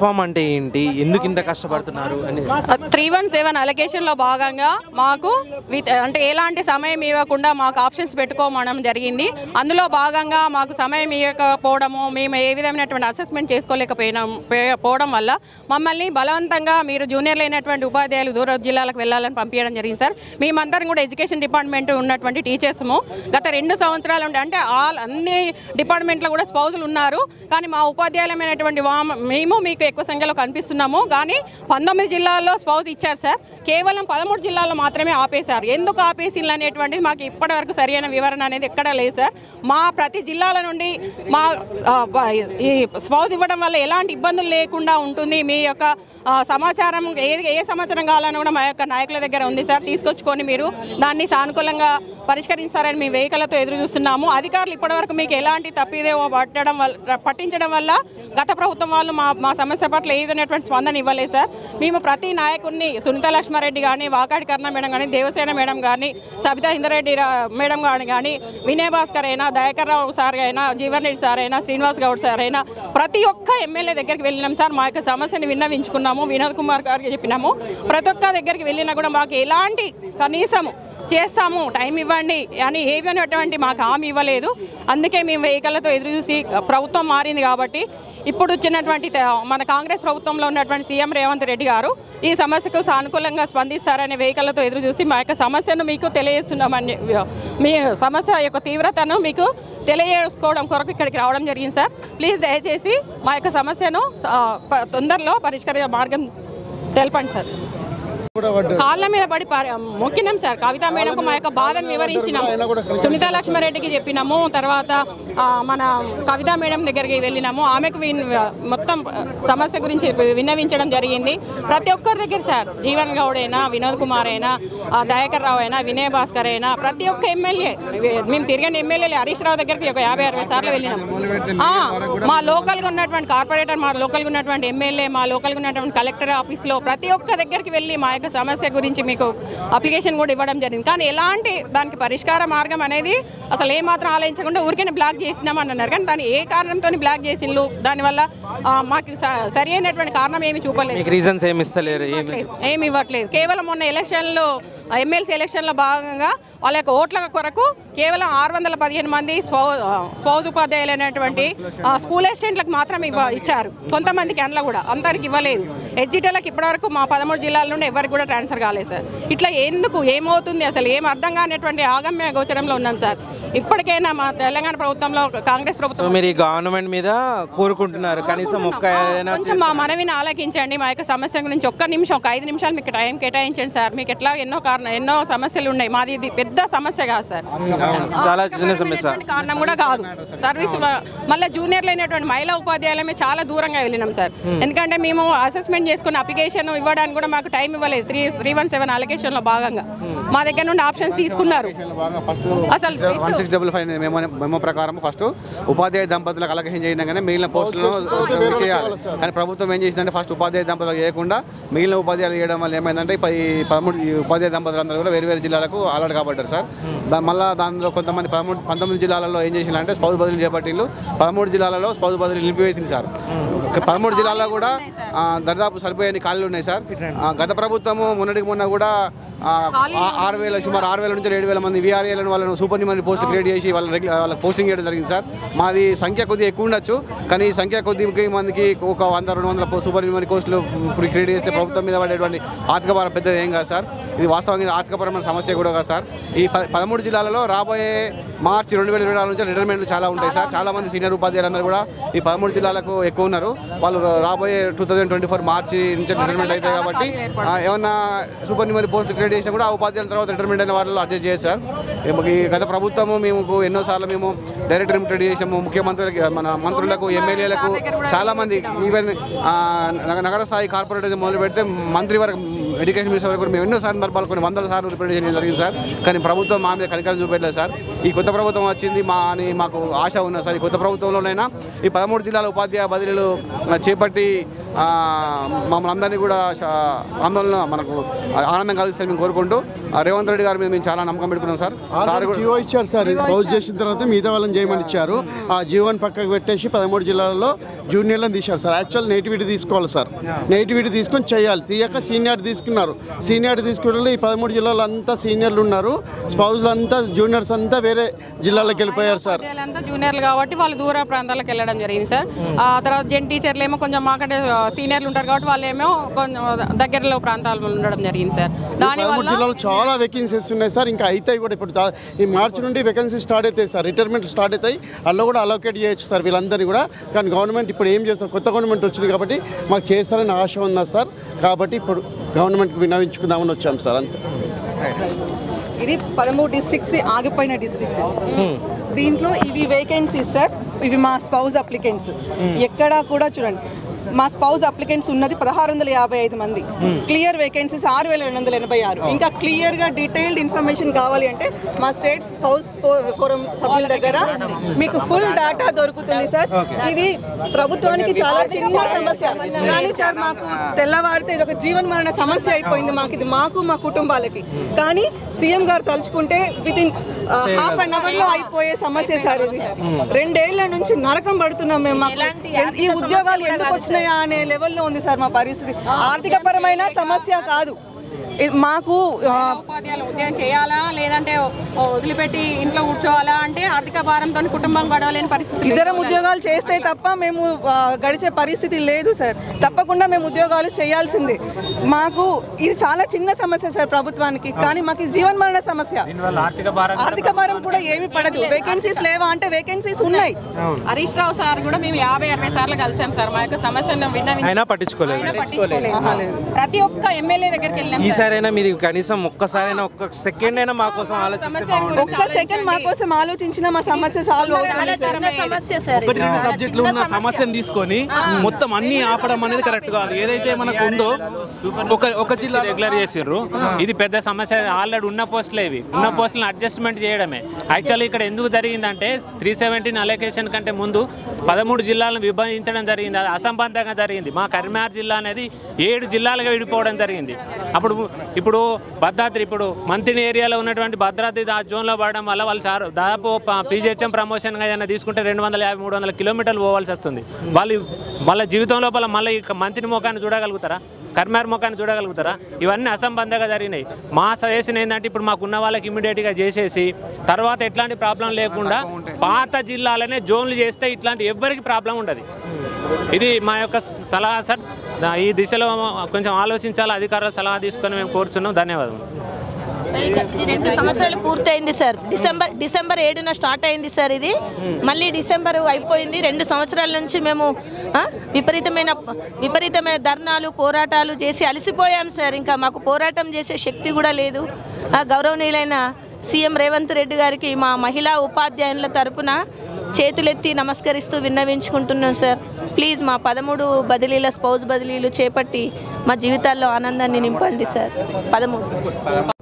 Form అంటే ఏంటి, ఎందుకు ఇంత కష్టపడుతున్నారు అని 317 అలొకేషన్లో భాగంగా మాకు అంటే ఎలాంటి సమయం ఇవ్వకుండా మాకు ఆప్షన్స్ పెట్టుకోవడం జరిగింది. అందులో భాగంగా మాకు సమయం ఇవ్వకపోవడము, మేము ఏ విధమైనటువంటి అసెస్మెంట్ చేసుకోలేకపోవడం వల్ల మమ్మల్ని బలవంతంగా మీరు జూనియర్లు అయినటువంటి ఉపాధ్యాయులు దూర జిల్లాలకు వెళ్ళాలని పంపించడం జరిగింది సార్. మేమందరం కూడా ఎడ్యుకేషన్ డిపార్ట్మెంట్ ఉన్నటువంటి టీచర్స్ము గత 2 సంవత్సరాలు ఉంటే అంటే అన్ని డిపార్ట్మెంట్లో కూడా స్పౌజులు ఉన్నారు. కానీ మా ఉపాధ్యాయులమైనటువంటి మేము మీకు ఎక్కువ సంఖ్యలో కనిపిస్తున్నాము. కానీ 19 జిల్లాల్లో స్పౌజ్ ఇచ్చారు సార్. కేవలం 13 జిల్లాల్లో మాత్రమే ఆపేశారు. ఎందుకు ఆపేసిల్లు అనేటువంటిది మాకు ఇప్పటివరకు సరైన వివరణ అనేది ఎక్కడా లేదు సార్. మా ప్రతి జిల్లాల నుండి మా ఈ స్పౌజ్ ఇవ్వడం వల్ల ఎలాంటి ఇబ్బందులు లేకుండా ఉంటుంది. మీ యొక్క సమాచారం ఏ సమాచారం కావాలని కూడా మా యొక్క నాయకుల దగ్గర ఉంది సార్. తీసుకొచ్చుకొని మీరు దాన్ని సానుకూలంగా పరిష్కరిస్తారని మేము వెహికలతో ఎదురు చూస్తున్నాము. అధికారులు ఇప్పటివరకు మీకు ఎలాంటి తప్పిదేమో పట్టించడం వల్ల గత ప్రభుత్వం వాళ్ళు మా సమస్య పట్ల ఏదైనటువంటి స్పందన ఇవ్వలేదు సార్. మేము ప్రతి నాయకుడిని సునీత లక్ష్మారెడ్డి కానీ, వాకాటి కర్ణ మేడం కానీ, దేవసేన మేడం కానీ, సబితా ఇందరెడ్డి మేడం కానీ, వినయ్ భాస్కర్ అయినా, దయాకర్ రావు సార్ అయినా, జీవన్ రెడ్డి సార్ అయినా, శ్రీనివాస్ గౌడ్ సార్ అయినా ప్రతి ఒక్క ఎమ్మెల్యే దగ్గరికి వెళ్ళినాం సార్. మా యొక్క సమస్యను విన్నవించుకున్నాము. వినోద్ కుమార్ గారికి చెప్పినాము. ప్రతి ఒక్క దగ్గరికి వెళ్ళినా కూడా మాకు ఎలాంటి కనీసము చేస్తాము, టైం ఇవ్వండి అని ఏమైనటువంటి మాకు హామీ ఇవ్వలేదు. అందుకే మేము వెహికల్లతో ఎదురు చూసి ప్రభుత్వం మారింది కాబట్టి ఇప్పుడు వచ్చినటువంటి మన కాంగ్రెస్ ప్రభుత్వంలో ఉన్నటువంటి సీఎం రేవంత్ రెడ్డి గారు ఈ సమస్యకు సానుకూలంగా స్పందిస్తారనే వెహికల్లతో ఎదురు చూసి మా యొక్క సమస్యను మీకు తెలియజేస్తున్నామని, మీ సమస్య యొక్క తీవ్రతను మీకు తెలియజేసుకోవడం కొరకు ఇక్కడికి రావడం జరిగింది సార్. ప్లీజ్ దయచేసి మా యొక్క సమస్యను తొందరలో పరిష్కరించే మార్గం తెలపండి సార్. కాళ్ళ మీద పడి మొక్కినాం సార్. కవితా మేడంకు మా యొక్క బాధను వివరించినాము. సునీత లక్ష్మారెడ్డికి చెప్పినాము. తర్వాత మన కవితా మేడం దగ్గరికి వెళ్ళినాము. ఆమెకు మొత్తం సమస్య గురించి విన్నవించడం జరిగింది. ప్రతి ఒక్కరి దగ్గర సార్, జీవన్ గౌడ్ అయినా, వినోద్ కుమార్ అయినా, దయాకర్ రావు అయినా, వినయ్ భాస్కర్ అయినా ప్రతి ఒక్క ఎమ్మెల్యే, మేము తిరిగిన ఎమ్మెల్యేలు హరీష్ రావు దగ్గరికి ఒక 50-60 సార్లు వెళ్ళినాము. మా లోకల్గా ఉన్నటువంటి కార్పొరేటర్, మా లోకల్గా ఉన్నటువంటి ఎమ్మెల్యే, మా లోకల్గా ఉన్నటువంటి కలెక్టర్ ఆఫీస్లో ప్రతి ఒక్క దగ్గరికి వెళ్ళి మా యొక్క సమస్య గురించి మీకు అప్లికేషన్ కూడా ఇవ్వడం జరిగింది. కానీ ఎలాంటి దానికి పరిష్కార మార్గం అనేది అసలు ఏమాత్రం ఆలోచించకుండా ఊరికే బ్లాక్ చేసినామని అన్నారు. కానీ దాన్ని ఏ కారణంతో బ్లాక్ చేసిండ్రు, దానివల్ల మాకు సరి అయినటువంటి కారణం ఏమి చూపలేదు. రీజన్స్ ఏమి ఇవ్వట్లేదు. కేవలం మొన్న ఎలక్షన్లో ఎమ్మెల్సీ ఎలక్షన్లో భాగంగా వాళ్ళ యొక్క ఓట్ల కొరకు కేవలం 615 మంది స్పౌజ్ ఉపాధ్యాయులు అయినటువంటి స్కూల్ అసిస్టెంట్లకు మాత్రం ఇచ్చారు. కొంతమందికి అందులో కూడా అందరికి ఇవ్వలేదు. ఎడ్జిటీలకు ఇప్పటివరకు మా 13 జిల్లాల నుండి ఎవరికి కూడా ట్రాన్స్ఫర్ కాలేదు సార్. ఇట్లా ఎందుకు, ఏమవుతుంది అసలు ఏం అర్థం కానిటువంటి ఆగమ్య గోచరంలో ఉన్నాం సార్. ఇప్పటికైనా మా తెలంగాణ ప్రభుత్వంలో, కాంగ్రెస్ ప్రభుత్వం మీరు గవర్నమెంట్ మీద కోరుకుంటున్నారు, కనీసం కొంచెం మా మనవిని ఆలకించండి. మా యొక్క సమస్య గురించి ఒక్క నిమిషం, ఒక 5 నిమిషాలు మీకు టైం కేటాయించండి సార్. మీకు ఎట్లా ఎన్నో సమస్యలు ఉన్నాయి. మాది ఇది పెద్ద సమస్య కాదు సార్, చాలా చిన్న సమస్య కారణం కూడా కాదు. సర్వీస్ మళ్ళీ జూనియర్లు అయినటువంటి మహిళా ఉపాధ్యాయులమే చాలా దూరంగా వెళ్ళినాం సార్. ఎందుకంటే మేము అసెస్మెంట్ చేసుకున్న అప్లికేషన్ ఇవ్వడానికి కూడా మాకు టైం ఇవ్వలేదు. 317 అలొకేషన్లో భాగంగా మా దగ్గర నుండి ఆప్షన్స్ తీసుకున్నారు. అసలు 1655 మెమో ప్రకారం ఫస్ట్ ఉపాధ్యాయ దంపతులకు అలొకేషన్ చేయగానే మిగిలిన పోస్టులను చేయాలి. కానీ ప్రభుత్వం ఏం చేసిందంటే ఫస్ట్ ఉపాధ్యాయ దంపతులకు చేయకుండా మిగిలిన ఉపాధ్యాయులు చేయడం వల్ల ఏమైందంటే 13 ఉపాధ్యాయ దంపతులు అందరూ కూడా వేరు జిల్లాలకు అలర్ట్ కాబట్టారు సార్. మళ్ళీ దానిలో కొంతమంది 19 జిల్లాలలో ఏం చేసిందంటే స్పౌజ్ బదిలీ చేపట్టిండ్రు. 13 జిల్లాలలో స్పౌజ్ బదిలీ నిలిపివేసింది సార్. 13 జిల్లాల్లో కూడా దాదాపు సరిపోయే ఖాళీలు ఉన్నాయి సార్. గత ప్రభుత్వము మొన్న కూడా సుమారు 6,000 నుంచి 7,000 మంది వీఆర్ఏలను వాళ్ళను సూపర్ న్యూమరీ పోస్ట్ క్రియేట్ చేసి వాళ్ళకి పోస్టింగ్ చేయడం జరిగింది సార్. మాది సంఖ్య కొద్దిగా ఎక్కువ ఉండొచ్చు, కానీ ఈ సంఖ్య కొద్దిగా మందికి ఒక 100-200 సూపర్ న్యూమరీ పోస్టులు క్రియేట్ చేస్తే ప్రభుత్వం మీద పడేటువంటి ఆర్థిక భారం పెద్దది ఏం కాదు సార్. ఇది వాస్తవంగా ఆర్థికపరమైన సమస్య కూడా కాదు సార్. ఈ 13 జిల్లాలలో రాబోయే మార్చి 2024 నుంచి రిటైర్మెంట్లు చాలా ఉంటాయి సార్. చాలామంది సీనియర్ ఉపాధ్యాయులందరూ కూడా ఈ 13 జిల్లాలకు ఎక్కువ ఉన్నారు. వాళ్ళు రాబోయే 2024 మార్చి నుంచి రిటైర్మెంట్ అవుతాయి కాబట్టి ఏమన్నా సూపర్ న్యూమరీ పోస్టులు క్రియేట్ చేసినా కూడా ఆ ఉపాధ్యాయుల తర్వాత రిటైర్మెంట్ అయిన వాళ్ళు అడ్జస్ట్ చేస్తారు సార్. ఈ గత ప్రభుత్వము మేము ఎన్నోసార్లు మేము డైరెక్ట్ రిమిటెడ్ చేసాము. ముఖ్యమంత్రులకి, మన మంత్రులకు, ఎమ్మెల్యేలకు, చాలామంది ఈవెన్ నగర స్థాయి కార్పొరేటర్ మొదలు పెడితే మంత్రి వరకు, ఎడ్యుకేషన్ మినిస్టర్ వరకు మేము ఎన్నో సందర్భాలు కొన్ని 100 సార్లు రిప్రజెంట్ చేయడం జరిగింది సార్. కానీ ప్రభుత్వం మా మీద కనికరం చూపెట్టలేదు సార్. ఈ కొత్త ప్రభుత్వం వచ్చింది అని మాకు ఆశ ఉన్నది సార్. ఈ కొత్త ప్రభుత్వంలోనైనా ఈ 13 జిల్లాల ఉపాధ్యాయ బదిలీలు చేపట్టి మమ్మల్ని అందరినీ కూడా ఆందోళన ఆనందం కలిగిస్తే మేము కోరుకుంటూ రేవంత్ రెడ్డి గారి మీద మేము చాలా నమ్మకం పెట్టుకున్నాం సార్. జీవో ఇచ్చారు సార్. సార్ ఇది స్పౌజ్ చేసిన తర్వాత మిగతా వాళ్ళని చేయమని ఇచ్చారు. ఆ జీవోని పక్కకు పెట్టేసి 13 జిల్లాలలో జూనియర్లను తీశారు సార్. యాక్చువల్ నేటివిటీ తీసుకోవాలి సార్, నేటివిటీ తీసుకొని చేయాలి. తీయక సీనియర్ తీసుకున్నారు. సీనియర్ తీసుకున్న ఈ 13 జిల్లాలో అంతా సీనియర్లు ఉన్నారు, స్పౌజ్లు అంతా జూనియర్స్ అంతా వేరే జిల్లాలకు వెళ్ళిపోయారు సార్. జూనియర్లు కాబట్టి వాళ్ళు దూర ప్రాంతాలకు వెళ్ళడం జరిగింది సార్. ఆ తర్వాత జెన్ టీచర్లు ఏమో కొంచెం మాకంటే సీనియర్లు ఉంటారు కాబట్టి వాళ్ళు ఏమో కొంచెం దగ్గరలో ప్రాంతాలు ఉండడం జరిగింది సార్. దానివల్ల జిల్లాలో చాలా వేకెన్సీస్ ఉన్నాయి సార్. ఇంకా అవుతాయి కూడా. ఇప్పుడు ఈ మార్చి నుండి వేకెన్సీ స్టార్ట్ అవుతాయి సార్, రిటైర్మెంట్ స్టార్ట్ అవుతాయి. అందులో కూడా అలోకేట్ చేయొచ్చు సార్ వీళ్ళందరినీ కూడా. కానీ గవర్నమెంట్ ఇప్పుడు ఏం చేస్తారు, కొత్త గవర్నమెంట్ వచ్చింది కాబట్టి మాకు చేస్తారని ఆశ ఉంది సార్. కాబట్టి ఇప్పుడు గవర్నమెంట్కి విన్నవించుకుందామని వచ్చాం సార్, అంతే. ఇది 13 డిస్ట్రిక్ట్స్ ఆగిపోయిన డిస్ట్రిక్ట్. దీంట్లో ఇవి వేకెన్సీస్ సార్. ఇవి మా స్పౌజ్ అప్లికెంట్స్. ఎక్కడా కూడా చూడండి, మా స్పౌజ్ అప్లికెంట్స్ ఉన్నది 1655 మంది. Clear vacancies 6286. ఇంకా క్లియర్గా డీటెయిల్డ్ ఇన్ఫర్మేషన్ కావాలి అంటే మా స్టేట్ స్పౌజ్ ఫోరం సభ్యుల దగ్గర మీకు ఫుల్ డేటా దొరుకుతుంది సార్. ఇది ప్రభుత్వానికి చాలా చిన్న సమస్య కానీ సార్ మాకు తెల్లవారితే ఇది ఒక జీవన మరణ సమస్య అయిపోయింది మాకు. ఇది మాకు మా కుటుంబాలకి. కానీ సీఎం గారు తలుచుకుంటే వితిన్ హాఫ్ అన్ అవర్లో అయిపోయే సమస్య సార్ ఇది. 2 ఏళ్ల నుంచి నరకం పడుతున్నాం మేము. మాకు ఈ ఉద్యోగాలు ఎందుకు వచ్చినాయా అనే లెవెల్లో ఉంది సార్ మా పరిస్థితి. ఆర్థిక పరమైన సమస్య కాదు మాకు. ఉపాధ్యాయులు ఉద్యోగం చేయాలా లేదంటే వదిలిపెట్టి ఇంట్లో కూర్చోవాలా అంటే ఆర్థిక భారంతో కుటుంబం గడవలేని పరిస్థితి. ఇద్దరం ఉద్యోగాలు చేస్తే తప్ప మేము గడిచే పరిస్థితి లేదు సార్. తప్పకుండా మేము ఉద్యోగాలు చేయాల్సిందే. మాకు ఇది చాలా చిన్న సమస్య సార్ ప్రభుత్వానికి. కానీ మాకు ఇది జీవన మరణ సమస్య. ఆర్థిక భారం కూడా ఏమి పడదు. వేకెన్సీస్ లేవా అంటే వేకెన్సీస్ ఉన్నాయి. హరీష్ రావు సార్ కూడా మేము 50-60 సార్లు కలిసాం సార్. మా యొక్క సమస్యను అయినా పట్టించుకోలేదు. ప్రతి ఒక్క ఎమ్మెల్యే దగ్గరికి వెళ్ళాం. ఈసారైనా మీది కనీసం ఒక్కసారైనా ఒక్క సెకండ్ అయినా మా కోసం ఆలోచిస్తే బాగుంటుంది. ఒక్క సెకండ్ మా కోసం ఆలోచించినా మా సమస్య సాల్వ్ అవుతుంది. ఒకటి 2 సబ్జెక్టులు ఉన్న సమస్యను తీసుకొని మొత్తం అన్ని ఆపడం అనేది కరెక్ట్ కాదు. ఏదైతే మనకు ఉందో ఒక జిల్లా రెగ్యులర్ చేసిర్రు. ఇది పెద్ద సమస్య. ఆల్రెడీ ఉన్న పోస్టులు ఇవి ఉన్న పోస్టులను అడ్జస్ట్మెంట్ చేయడమే. యాక్చువల్లీ ఇక్కడ ఎందుకు జరిగిందంటే 317 అలొకేషన్ కంటే ముందు 13 జిల్లాలను విభజించడం జరిగింది. అది అసంబద్ధంగా జరిగింది. మా కరీంనగర్ జిల్లా అనేది 7 జిల్లాలుగా విడిపోవడం జరిగింది. ఇప్పుడు భద్రాద్రి ఇప్పుడు మంత్రి ఏరియాలో ఉన్నటువంటి భద్రాద్రి జోన్లో పడడం వల్ల వాళ్ళు దాదాపు పీజీహెచ్ఎం ప్రమోషన్గా ఏదైనా తీసుకుంటే 250-300 కిలోమీటర్లు పోవాల్సి వస్తుంది. వాళ్ళ జీవితం లోపల మళ్ళీ మంత్రి ముఖాన్ని చూడగలుగుతారా, కరీంనగర్ ముఖాన్ని చూడగలుగుతారా? ఇవన్నీ అసంబద్ధంగా జరిగినాయి. మా సజెషన్ ఏంటంటే ఇప్పుడు మాకున్న వాళ్ళకి ఇమీడియట్గా చేసేసి తర్వాత ఎట్లాంటి ప్రాబ్లం లేకుండా పాత జిల్లాలనే జోన్లు చేస్తే ఇట్లాంటి ఎవ్వరికి ప్రాబ్లం ఉండదు. ఇది మా యొక్క సలహా సార్. ఈ దిశలో కొంచెం ఆలోచించాలి. అధికారుల సలహా తీసుకొని మేము కోరుతున్నాం. ధన్యవాదాలు. 2 సంవత్సరాలు పూర్తయింది సార్. డిసెంబర్ 7న స్టార్ట్ అయింది సార్. ఇది మళ్ళీ డిసెంబర్ అయిపోయింది. 2 సంవత్సరాల నుంచి మేము విపరీతమైన ధర్నాలు పోరాటాలు చేసి అలసిపోయాం సార్. ఇంకా మాకు పోరాటం చేసే శక్తి కూడా లేదు. గౌరవనీయులైన సీఎం రేవంత్ రెడ్డి గారికి మా మహిళా ఉపాధ్యాయుల తరపున చేతులెత్తి నమస్కరిస్తూ విన్నవించుకుంటున్నాం సార్. ప్లీజ్ మా 13 బదిలీల స్పౌజ్ బదిలీలు చేపట్టి మా జీవితాల్లో ఆనందాన్ని నింపండి సార్. 13